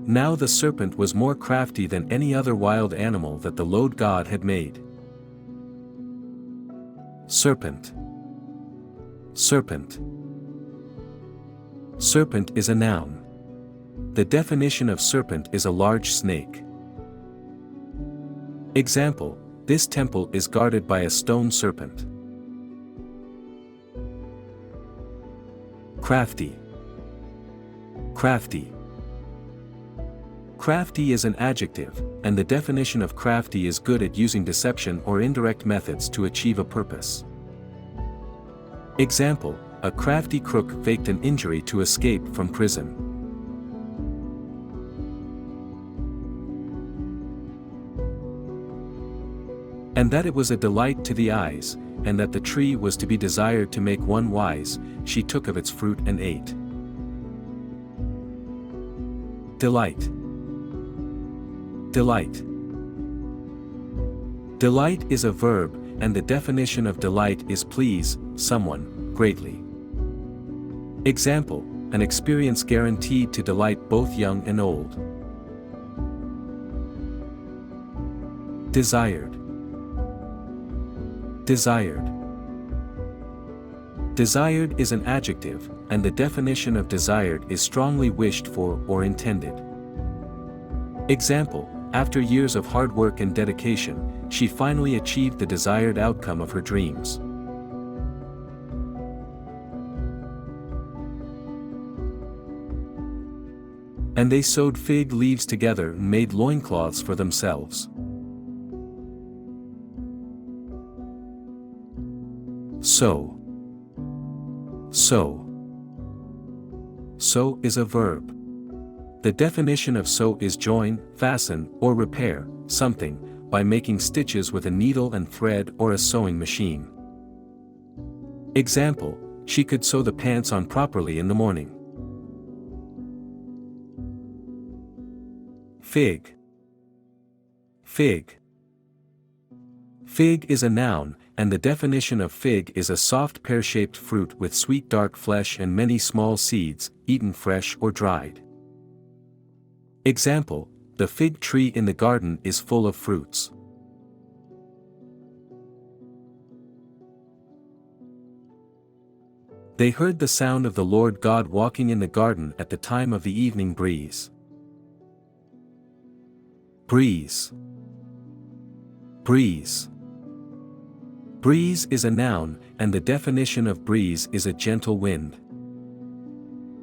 Now the serpent was more crafty than any other wild animal that the Lord God had made. Serpent. Serpent. Serpent is a noun. The definition of serpent is a large snake. Example: this temple is guarded by a stone serpent. Crafty. Crafty. Crafty is an adjective, and the definition of crafty is good at using deception or indirect methods to achieve a purpose. Example: a crafty crook faked an injury to escape from prison. And that it was a delight to the eyes, and that the tree was to be desired to make one wise, she took of its fruit and ate. Delight. Delight. Delight is a verb, and the definition of delight is please someone greatly. Example: an experience guaranteed to delight both young and old. Desired. Desired. Desired is an adjective, and the definition of desired is strongly wished for or intended. Example: after years of hard work and dedication, she finally achieved the desired outcome of her dreams. And they sewed fig leaves together and made loincloths for themselves. Sew. Sew. Sew is a verb. The definition of sew is join, fasten, or repair something by making stitches with a needle and thread or a sewing machine. Example: she could sew the pants on properly in the morning. Fig. Fig. Fig is a noun, and the definition of fig is a soft pear-shaped fruit with sweet dark flesh and many small seeds, eaten fresh or dried. Example: the fig tree in the garden is full of fruits. They heard the sound of the Lord God walking in the garden at the time of the evening breeze. Breeze. Breeze. Breeze is a noun, and the definition of breeze is a gentle wind.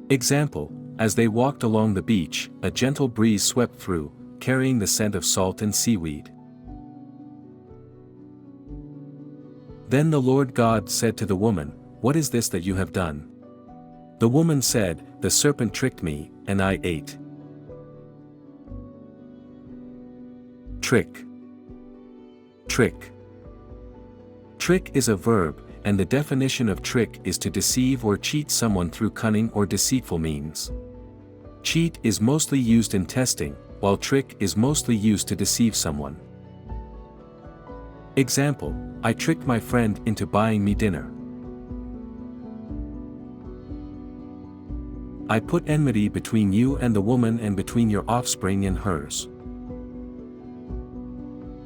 Example: as they walked along the beach, a gentle breeze swept through, carrying the scent of salt and seaweed. Then the Lord God said to the woman, "What is this that you have done?" The woman said, "The serpent tricked me, and I ate." Trick. Trick. Trick is a verb, and the definition of trick is to deceive or cheat someone through cunning or deceitful means. Cheat is mostly used in testing, while trick is mostly used to deceive someone. Example: I tricked my friend into buying me dinner. I put enmity between you and the woman and between your offspring and hers.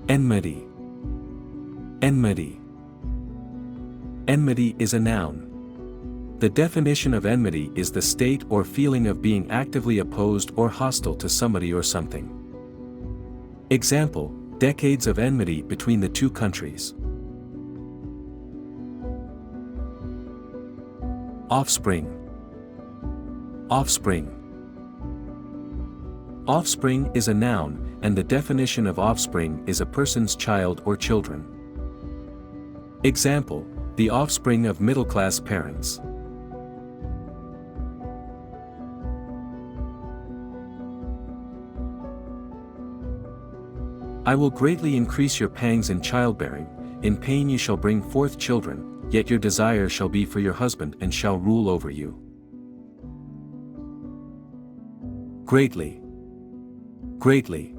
Enmity. Enmity. Enmity is a noun. The definition of enmity is the state or feeling of being actively opposed or hostile to somebody or something. Example: decades of enmity between the two countries. Offspring. Offspring. Offspring is a noun, and the definition of offspring is a person's child or children. Example: the offspring of middle-class parents. I will greatly increase your pangs in childbearing, in pain you shall bring forth children, yet your desire shall be for your husband and shall rule over you. Greatly. Greatly.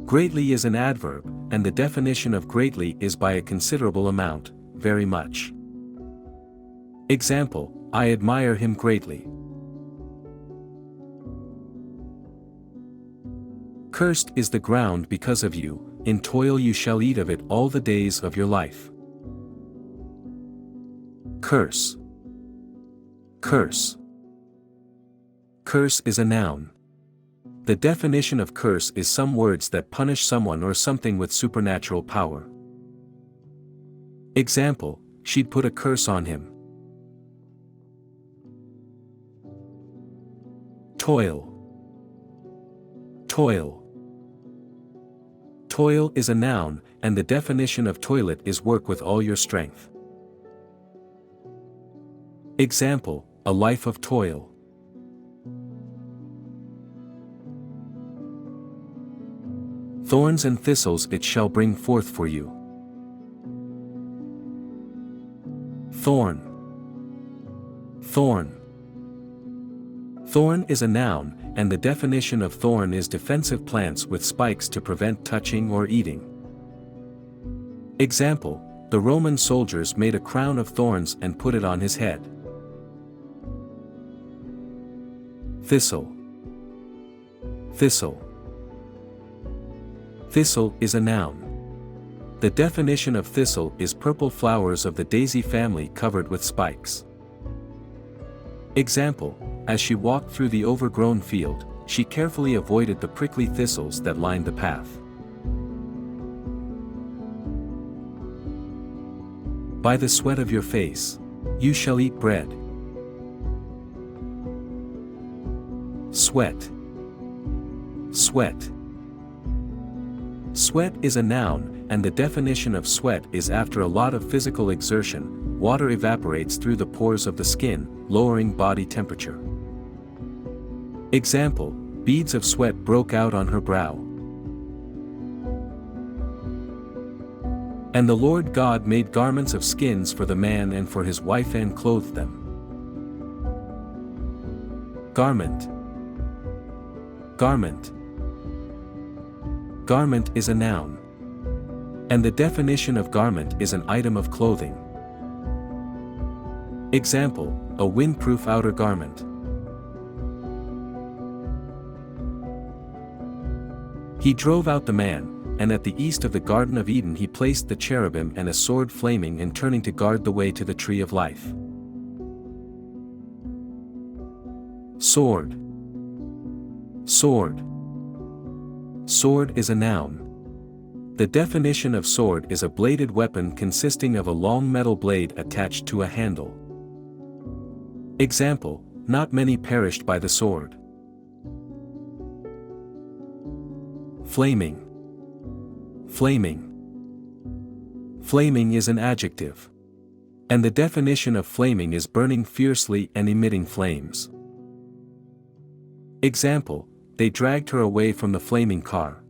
Greatly is an adverb, and the definition of greatly is by a considerable amount, very much. Example: I admire him greatly. Cursed is the ground because of you, in toil you shall eat of it all the days of your life. Curse. Curse. Curse is a noun. The definition of curse is some words that punish someone or something with supernatural power. Example, she'd put a curse on him. Toil. Toil. Toil is a noun, and the definition of toilet is work with all your strength. Example, a life of toil. Thorns and thistles it shall bring forth for you. Thorn. Thorn. Thorn is a noun, and the definition of thorn is defensive plants with spikes to prevent touching or eating. Example, the Roman soldiers made a crown of thorns and put it on his head. Thistle. Thistle. Thistle is a noun. The definition of thistle is purple flowers of the daisy family covered with spikes. Example, as she walked through the overgrown field, she carefully avoided the prickly thistles that lined the path. By the sweat of your face, you shall eat bread. Sweat. Sweat. Sweat is a noun, and the definition of sweat is after a lot of physical exertion, water evaporates through the pores of the skin, lowering body temperature. Example, beads of sweat broke out on her brow. And the Lord God made garments of skins for the man and for his wife and clothed them. Garment. Garment. Garment is a noun. And the definition of garment is an item of clothing. Example, a windproof outer garment. He drove out the man, and at the east of the Garden of Eden he placed the cherubim and a sword flaming and turning to guard the way to the tree of life. Sword. Sword. Sword is a noun. The definition of sword is a bladed weapon consisting of a long metal blade attached to a handle. Example, not many perished by the sword. Flaming. Flaming. Flaming is an adjective. And the definition of flaming is burning fiercely and emitting flames. Example, they dragged her away from the flaming car.